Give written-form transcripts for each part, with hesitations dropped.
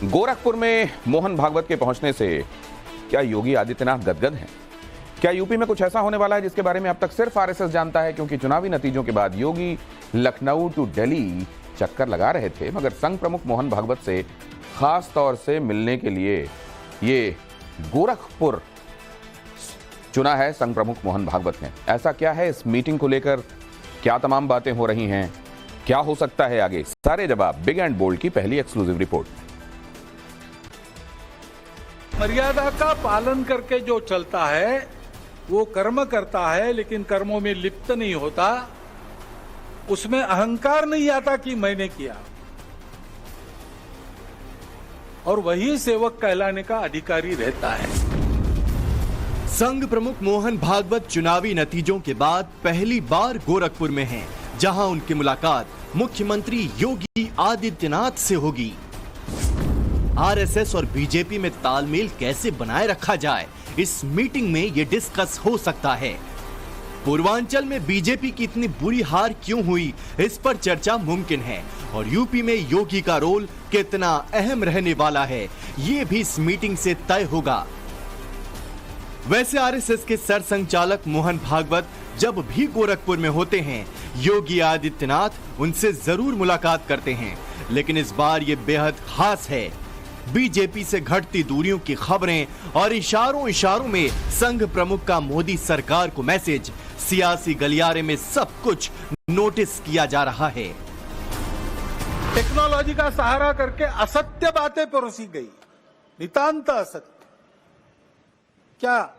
गोरखपुर में मोहन भागवत के पहुंचने से क्या योगी आदित्यनाथ गदगद हैं? क्या यूपी में कुछ ऐसा होने वाला है जिसके बारे में अब तक सिर्फ आरएसएस जानता है? क्योंकि चुनावी नतीजों के बाद योगी लखनऊ टू दिल्ली चक्कर लगा रहे थे, मगर संघ प्रमुख मोहन भागवत से खास तौर से मिलने के लिए ये गोरखपुर चुना है संघ प्रमुख मोहन भागवत ने। ऐसा क्या है इस मीटिंग को लेकर, क्या तमाम बातें हो रही हैं, क्या हो सकता है आगे, सारे जवाब बिग एंड बोल्ड की पहली एक्सक्लूसिव रिपोर्ट। मर्यादा का पालन करके जो चलता है वो कर्म करता है, लेकिन कर्मों में लिप्त नहीं होता, उसमें अहंकार नहीं आता कि मैंने किया, और वही सेवक कहलाने का अधिकारी रहता है। संघ प्रमुख मोहन भागवत चुनावी नतीजों के बाद पहली बार गोरखपुर में हैं, जहां उनकी मुलाकात मुख्यमंत्री योगी आदित्यनाथ से होगी। आरएसएस और बीजेपी में तालमेल कैसे बनाए रखा जाए, इस मीटिंग में ये डिस्कस हो सकता है। पूर्वांचल में बीजेपी की इतनी बुरी हार क्यों हुई, इस पर चर्चा मुमकिन है, और यूपी में योगी का रोल कितना अहम रहने वाला है, ये भी इस मीटिंग से तय होगा। वैसे आरएसएस के सरसंघचालक मोहन भागवत जब भी गोरखपुर में होते हैं, योगी आदित्यनाथ उनसे जरूर मुलाकात करते हैं, लेकिन इस बार ये बेहद खास है। बीजेपी से घटती दूरियों की खबरें और इशारों में संघ प्रमुख का मोदी सरकार को मैसेज, सियासी गलियारे में सब कुछ नोटिस किया जा रहा है। टेक्नोलॉजी का सहारा करके असत्य बातें परोसी गई, नितांत असत्य। क्या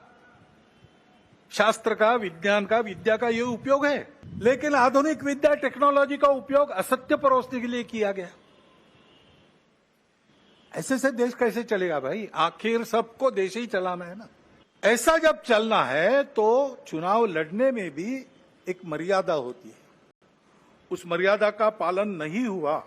शास्त्र का, विज्ञान का, विद्या का ये उपयोग है? लेकिन आधुनिक विद्या, टेक्नोलॉजी का उपयोग असत्य परोसने के लिए किया गया। ऐसे से देश कैसे चलेगा भाई? आखिर सबको देश ही चलाना है ना। ऐसा जब चलना है तो चुनाव लड़ने में भी एक मर्यादा होती है, उस मर्यादा का पालन नहीं हुआ।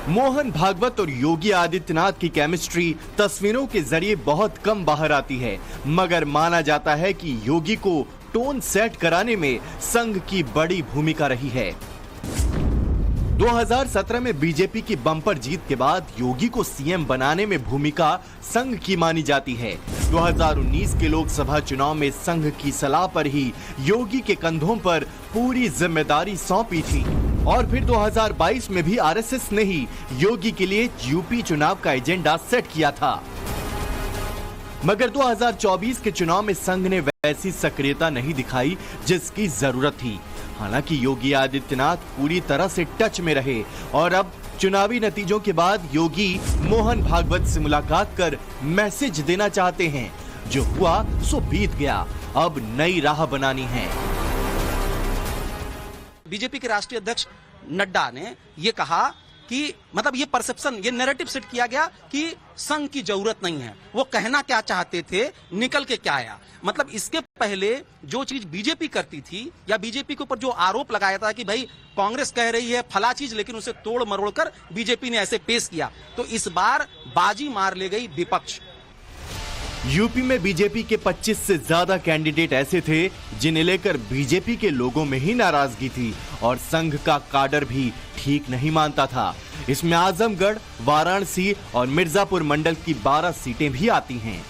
मोहन भागवत और योगी आदित्यनाथ की केमिस्ट्री तस्वीरों के जरिए बहुत कम बाहर आती है, मगर माना जाता है कि योगी को टोन सेट कराने में संघ की बड़ी भूमिका रही है। 2017 में बीजेपी की बम्पर जीत के बाद योगी को सीएम बनाने में भूमिका संघ की मानी जाती है। 2019 के लोकसभा चुनाव में संघ की सलाह पर ही योगी के कंधों पर पूरी जिम्मेदारी सौंपी थी, और फिर 2022 में भी आरएसएस ने ही योगी के लिए यूपी चुनाव का एजेंडा सेट किया था। मगर 2024 के चुनाव में संघ ने वैसी सक्रियता नहीं दिखाई जिसकी जरूरत थी। हालांकि योगी आदित्यनाथ पूरी तरह से टच में रहे, और अब चुनावी नतीजों के बाद योगी मोहन भागवत से मुलाकात कर मैसेज देना चाहते हैं, जो हुआ सो बीत गया, अब नई राह बनानी है। बीजेपी के राष्ट्रीय अध्यक्ष नड्डा ने ये कहा कि मतलब ये परसेप्शन, ये नैरेटिव सेट किया गया कि संघ की जरूरत नहीं है। वो कहना क्या चाहते थे, निकल के क्या आया। मतलब इसके पहले जो चीज बीजेपी करती थी, या बीजेपी के ऊपर जो आरोप लगाया था कि भाई कांग्रेस कह रही है फला चीज, लेकिन उसे तोड़ मरोड़ कर बीजेपी ने ऐसे पेश किया, तो इस बार बाजी मार ले गई विपक्ष। यूपी में बीजेपी के 25 से ज्यादा कैंडिडेट ऐसे थे जिन्हें लेकर बीजेपी के लोगों में ही नाराजगी थी, और संघ का काडर भी ठीक नहीं मानता था। इसमें आजमगढ़, वाराणसी और मिर्जापुर मंडल की 12 सीटें भी आती हैं।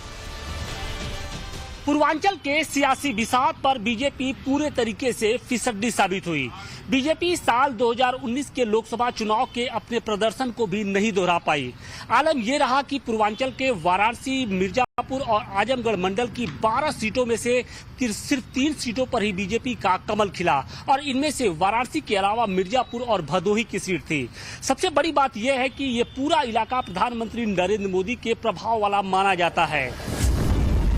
पूर्वांचल के सियासी बिसात पर बीजेपी पूरे तरीके से फिसड्डी साबित हुई। बीजेपी साल 2019 के लोकसभा चुनाव के अपने प्रदर्शन को भी नहीं दोहरा पाई। आलम यह रहा कि पूर्वांचल के वाराणसी, मिर्जापुर और आजमगढ़ मंडल की 12 सीटों में से सिर्फ 3 सीटों पर ही बीजेपी का कमल खिला, और इनमें से वाराणसी के अलावा मिर्जापुर और भदोही की सीट थी। सबसे बड़ी बात यह है कि ये पूरा इलाका प्रधानमंत्री नरेंद्र मोदी के प्रभाव वाला माना जाता है।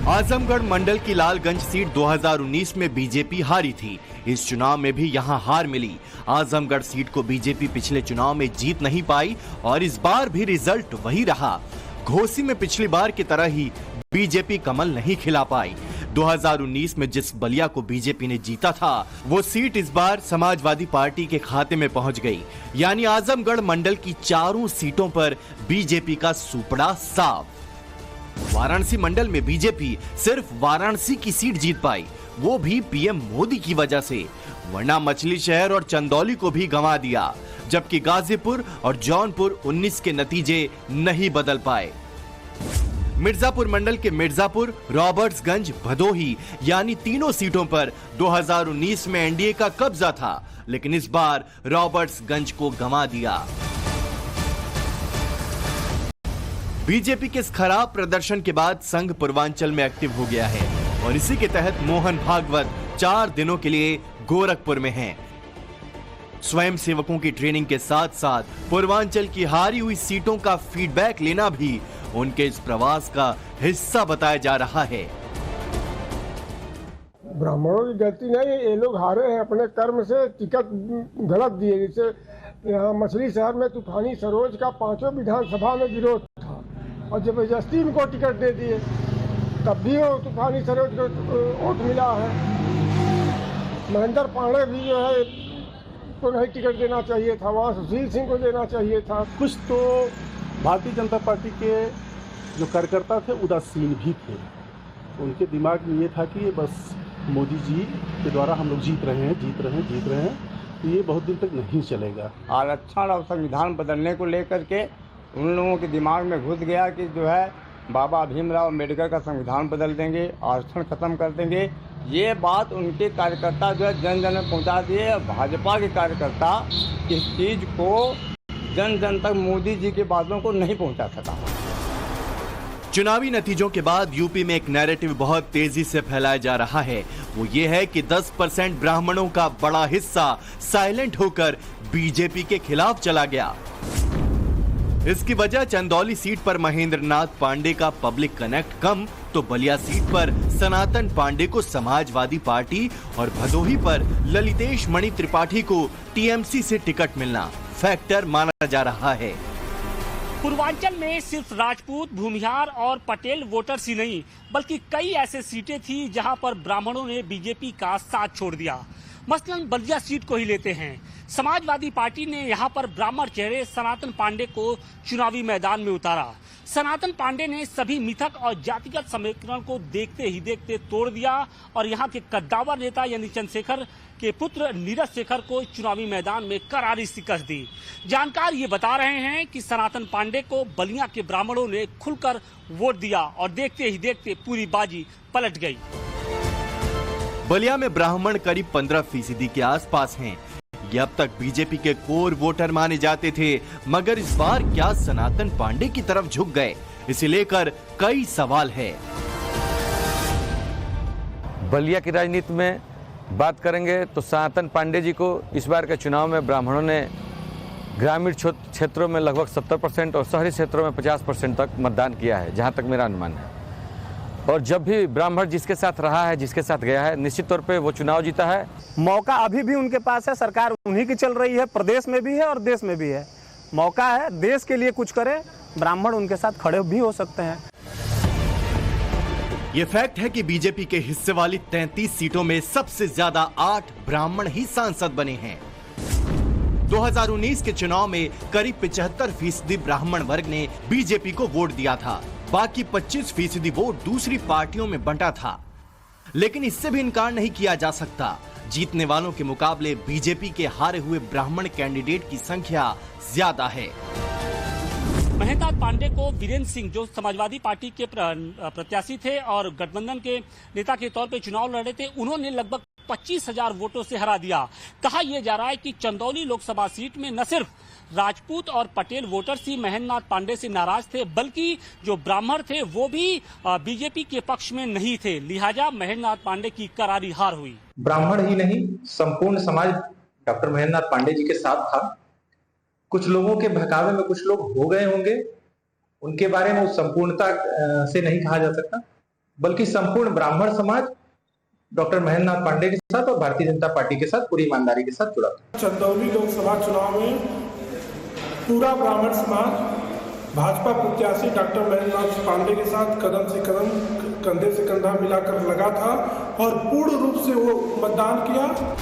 आजमगढ़ मंडल की लालगंज सीट 2019 में बीजेपी हारी थी। इस चुनाव में भी यहां हार मिली। आजमगढ़ सीट को बीजेपी पिछले चुनाव में जीत नहीं पाई, और इस बार भी रिजल्ट वही रहा। घोसी में पिछली बार की तरह ही बीजेपी कमल नहीं खिला पाई। 2019 में जिस बलिया को बीजेपी ने जीता था, वो सीट इस बार समाजवादी पार्टी के खाते में पहुंच गई। यानी आजमगढ़ मंडल की 4 सीटों पर बीजेपी का सुपड़ा साफ। वाराणसी मंडल में बीजेपी सिर्फ वाराणसी की सीट जीत पाई, वो भी पीएम मोदी की वजह से, वरना मछली शहर और चंदौली को भी गंवा दिया। जबकि गाजीपुर और जौनपुर 19 के नतीजे नहीं बदल पाए। मिर्जापुर मंडल के मिर्जापुर, रॉबर्ट्सगंज, भदोही यानी तीनों सीटों पर 2019 में एनडीए का कब्जा था, लेकिन इस बार रॉबर्ट्सगंज को गंवा दिया। बीजेपी के इस खराब प्रदर्शन के बाद संघ पूर्वांचल में एक्टिव हो गया है और इसी के तहत मोहन भागवत 4 दिनों के लिए गोरखपुर में हैं। स्वयं सेवकों की ट्रेनिंग के साथ साथ पूर्वांचल की हारी हुई सीटों का फीडबैक लेना भी उनके इस प्रवास का हिस्सा बताया जा रहा है। ब्राह्मणों की गलती नहीं, ये लोग हारे हैं अपने कर्म से, टिकट गलत दिए। जैसे यहाँ मछली शहर में तूफानी सरोज का 5 विधानसभा में विरोध था और जबरदस्ती इनको टिकट दे दिए, तब भी वो तूफानी सरोज को वोट मिला है। महेंद्र पांडे भी जो है तो नहीं टिकट देना चाहिए था, वहाँ सुशील सिंह को देना चाहिए था। कुछ तो भारतीय जनता पार्टी के जो कार्यकर्ता थे उदासीन भी थे, उनके दिमाग में ये था कि बस मोदी जी के द्वारा हम लोग जीत रहे हैं, तो ये बहुत दिन तक नहीं चलेगा। आरक्षण और संविधान बदलने को लेकर के उन लोगों के दिमाग में घुस गया कि जो है बाबा भीमराव अम्बेडकर का संविधान बदल देंगे, आरक्षण खत्म कर देंगे। ये बात उनके कार्यकर्ता जो है जन जन में पहुंचा दिए। भाजपा के कार्यकर्ता इस चीज को जन जन तक मोदी जी की बातों को नहीं पहुंचा सका। चुनावी नतीजों के बाद यूपी में एक नैरेटिव बहुत तेजी से फैलाया जा रहा है। वो ये है कि 10% ब्राह्मणों का बड़ा हिस्सा साइलेंट होकर बीजेपी के खिलाफ चला गया। इसकी वजह चंदौली सीट पर महेंद्र नाथ पांडे का पब्लिक कनेक्ट कम, तो बलिया सीट पर सनातन पांडे को समाजवादी पार्टी और भदोही पर ललितेश मणि त्रिपाठी को टीएमसी से टिकट मिलना फैक्टर माना जा रहा है। पूर्वांचल में सिर्फ राजपूत, भूमिहार और पटेल वोटर्स ही नहीं, बल्कि कई ऐसे सीटें थी जहां पर ब्राह्मणों ने बीजेपी का साथ छोड़ दिया। मसलन बलिया सीट को ही लेते हैं। समाजवादी पार्टी ने यहां पर ब्राह्मण चेहरे सनातन पांडे को चुनावी मैदान में उतारा। सनातन पांडे ने सभी मिथक और जातिगत समीकरण को देखते ही देखते तोड़ दिया और यहां के कद्दावर नेता यानी चंद्रशेखर के पुत्र नीरज शेखर को चुनावी मैदान में करारी शिकस्त दी। जानकार ये बता रहे हैं कि सनातन पांडे को बलिया के ब्राह्मणों ने खुलकर वोट दिया और देखते ही देखते पूरी बाजी पलट गई। बलिया में ब्राह्मण करीब 15% के आसपास हैं। ये अब तक बीजेपी के कोर वोटर माने जाते थे, मगर इस बार क्या सनातन पांडे की तरफ झुक गए, इसे लेकर कई सवाल है। बलिया की राजनीति में बात करेंगे तो सनातन पांडे जी को इस बार के चुनाव में ब्राह्मणों ने ग्रामीण क्षेत्रों में लगभग 70% और शहरी क्षेत्रों में 50% तक मतदान किया है, जहां तक मेरा अनुमान है। और जब भी ब्राह्मण जिसके साथ रहा है, जिसके साथ गया है, निश्चित तौर पे वो चुनाव जीता है। मौका अभी भी उनके पास है, सरकार उन्हीं की चल रही है, प्रदेश में भी है और देश में भी है। मौका है, देश के लिए कुछ करे, ब्राह्मण उनके साथ खड़े भी हो सकते हैं। ये फैक्ट है कि बीजेपी के हिस्से वाली 33 सीटों में सबसे ज्यादा 8 ब्राह्मण ही सांसद बने हैं। 2019 के चुनाव में करीब 75% ब्राह्मण वर्ग ने बीजेपी को वोट दिया था, बाकी 25% वोट दूसरी पार्टियों में बंटा था। लेकिन इससे भी इनकार नहीं किया जा सकता, जीतने वालों के मुकाबले बीजेपी के हारे हुए ब्राह्मण कैंडिडेट की संख्या ज्यादा है। महेंद्र पांडे को वीरेंद्र सिंह, जो समाजवादी पार्टी के प्रत्याशी थे और गठबंधन के नेता के तौर पे चुनाव लड़े थे, उन्होंने लगभग 25,000 वोटों से हरा दिया। कहा यह जा रहा है कि चंदौली लोकसभा सीट में न सिर्फ राजपूत और पटेल वोटर्स ही महेंद्र पांडे से नाराज थे, बल्कि जो ब्राह्मण थे वो भी बीजेपी के पक्ष में नहीं थे। लिहाजा महेंद्र पांडे की करारी हार हुई। ब्राह्मण ही नहीं, संपूर्ण समाज डॉक्टर महेंद्र पांडे जी के साथ था। कुछ लोगों के बहकावे में कुछ लोग हो गए होंगे, उनके बारे में संपूर्णता से नहीं कहा जा सकता, बल्कि संपूर्ण ब्राह्मण समाज डॉक्टर महेंद्र पांडे के साथ और भारतीय जनता पार्टी के साथ पूरी ईमानदारी के साथ जुड़ा। चंदौली लोकसभा चुनाव में पूरा ब्राह्मण समाज भाजपा प्रत्याशी डॉक्टर महेंद्र पांडे के साथ कदम से कदम, कंधे से कंधा मिलाकर लगा था और पूर्ण रूप से वो मतदान किया।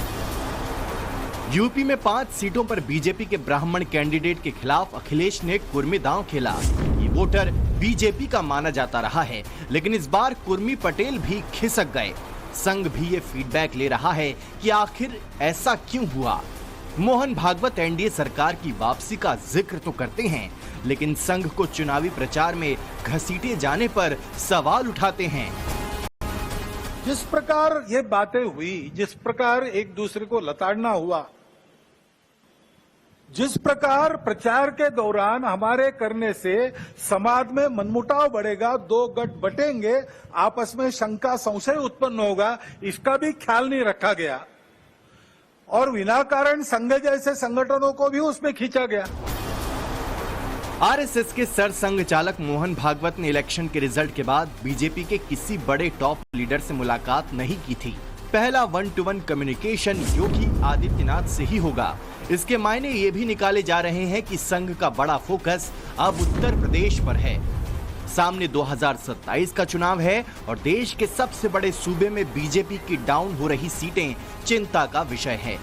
यूपी में 5 सीटों पर बीजेपी के ब्राह्मण कैंडिडेट के खिलाफ अखिलेश ने कुर्मी दांव खेला। ये वोटर बीजेपी का माना जाता रहा है, लेकिन इस बार कुर्मी पटेल भी खिसक गए। संघ भी ये फीडबैक ले रहा है कि आखिर ऐसा क्यों हुआ। मोहन भागवत एनडीए सरकार की वापसी का जिक्र तो करते हैं, लेकिन संघ को चुनावी प्रचार में घसीटे जाने पर सवाल उठाते हैं। जिस प्रकार ये बातें हुई, जिस प्रकार एक दूसरे को लताड़ना हुआ, जिस प्रकार प्रचार के दौरान हमारे करने से समाज में मनमुटाव बढ़ेगा, दो गठ बटेंगे, आपस में शंका संशय उत्पन्न होगा, इसका भी ख्याल नहीं रखा गया और विनाकारण संघ जैसे संगठनों को भी उसमें खींचा गया। आरएसएस के सरसंघ चालक मोहन भागवत ने इलेक्शन के रिजल्ट के बाद बीजेपी के किसी बड़े टॉप लीडर से मुलाकात नहीं की थी। पहला 1-to-1 कम्युनिकेशन योगी आदित्यनाथ से ही होगा। इसके मायने ये भी निकाले जा रहे हैं कि संघ का बड़ा फोकस अब उत्तर प्रदेश पर है। सामने 2027 का चुनाव है और देश के सबसे बड़े सूबे में बीजेपी की डाउन हो रही सीटें चिंता का विषय है।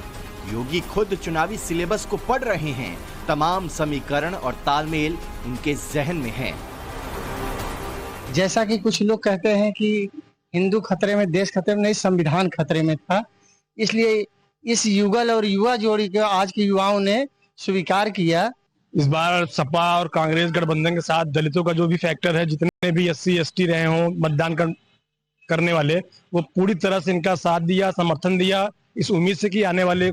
योगी खुद चुनावी सिलेबस को पढ़ रहे हैं। तमाम समीकरण और तालमेल उनके जहन में है। जैसा कि कुछ लोग कहते हैं कि हिंदू खतरे में, देश खतरे में नहीं, संविधान खतरे में था, इसलिए इस युगल और युवा जोड़ी को आज के युवाओं ने स्वीकार किया। इस बार सपा और कांग्रेस गठबंधन के साथ दलितों का जो भी फैक्टर है, जितने भी SC ST रहे हों मतदान करने वाले, वो पूरी तरह से इनका साथ दिया, समर्थन दिया, इस उम्मीद से कि आने वाले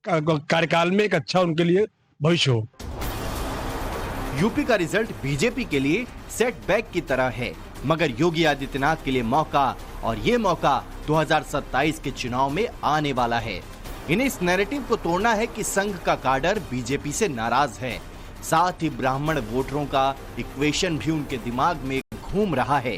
कार्यकाल में एक अच्छा उनके लिए भविष्य हो। यूपी का रिजल्ट बीजेपी के लिए सेटबैक की तरह है, मगर योगी आदित्यनाथ के लिए मौका, और ये मौका 2027 के चुनाव में आने वाला है। इन्हें इस नैरेटिव को तोड़ना है कि संघ का काडर बीजेपी से नाराज है। साथ ही ब्राह्मण वोटरों का इक्वेशन भी उनके दिमाग में घूम रहा है।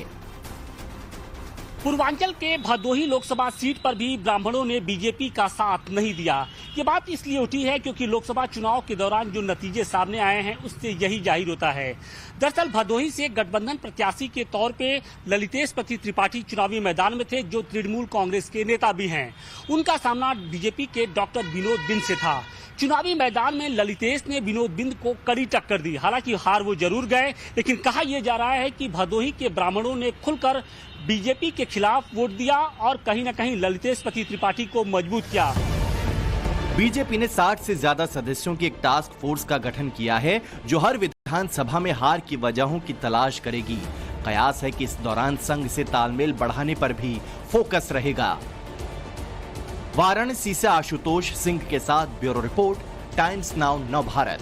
पूर्वांचल के भदोही लोकसभा सीट पर भी ब्राह्मणों ने बीजेपी का साथ नहीं दिया। ये बात इसलिए उठी है क्योंकि लोकसभा चुनाव के दौरान जो नतीजे सामने आए हैं उससे यही जाहिर होता है। दरअसल भदोही से गठबंधन प्रत्याशी के तौर पे ललितेश पति त्रिपाठी चुनावी मैदान में थे, जो तृणमूल कांग्रेस के नेता भी हैं। उनका सामना बीजेपी के डॉक्टर विनोद बिंद से था। चुनावी मैदान में ललितेश ने विनोद बिंद को कड़ी टक्कर दी। हालांकि हार वो जरूर गए, लेकिन कहा यह जा रहा है कि भदोही के ब्राह्मणों ने खुलकर बीजेपी के खिलाफ वोट दिया और कहीं न कहीं ललितेश पति त्रिपाठी को मजबूत किया। बीजेपी ने 60 से ज्यादा सदस्यों की एक टास्क फोर्स का गठन किया है, जो हर विधानसभा में हार की वजहों की तलाश करेगी। कयास है कि इस दौरान संघ से तालमेल बढ़ाने पर भी फोकस रहेगा। वाराणसी से आशुतोष सिंह के साथ ब्यूरो रिपोर्ट, टाइम्स नाउ नव भारत।